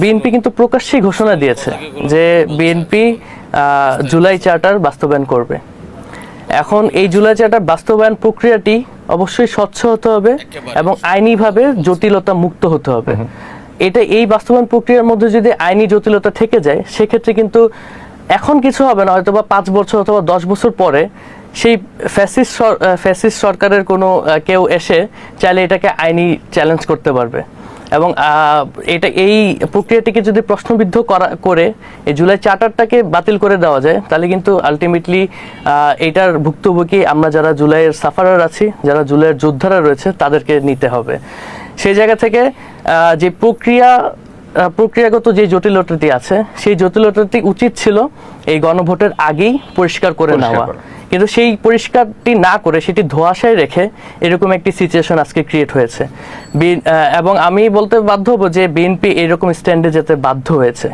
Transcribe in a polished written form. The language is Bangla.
বিএনপি কিন্তু প্রকাশ্যেই ঘোষণা দিয়েছে যে বিএনপি জুলাই চার্টার বাস্তবায়ন করবে। এখন এই জুলাই চার্টার বাস্তবায়ন প্রক্রিয়াটি অবশ্যই স্বচ্ছ হতে হবে এবং আইনিভাবে জটিলতা মুক্ত হতে হবে। এই বাস্তবায়ন প্রক্রিয়ার মধ্যে যদি আইনি জটিলতা থেকে যায়, সেক্ষেত্রে কিন্তু এখন কিছু হবে না, হয়তো বা 5 বছর অথবা 10 বছর পরে সেই ফ্যাসিস্ট সরকারের কোনো কেউ এসে চাইলে এটাকে আইনি চ্যালেঞ্জ করতে পারবে। এবং এই প্রক্রিয়াটিকে যদি প্রশ্নবিদ্ধ করে এই জুলাই চার্টারটাকে বাতিল করে দেওয়া যায়, তাহলে কিন্তু আলটিমেটলি এটার ভুক্তভোগী আমরা যারা জুলাইয়ের সাফারার আছি, যারা জুলাইয়ের যোদ্ধারা রয়েছে, তাদেরকে নিতে হবে। সেই জায়গা থেকে যে প্রক্রিয়াগত যে জটিলতাটি আছে, সেই জটিলতাটি উচিত ছিল এই গণভোটের আগেই পরিষ্কার করে নেওয়া, কিন্তু সেই পরিষ্কারটি না করে সেটি ধোঁয়াশায় রেখে এরকম একটি সিচুয়েশন আজকে ক্রিয়েট হয়েছে। এবং আমি বলতে বাধ্য হব যে বিএনপি এরকম স্ট্যান্ডে যেতে বাধ্য হয়েছে।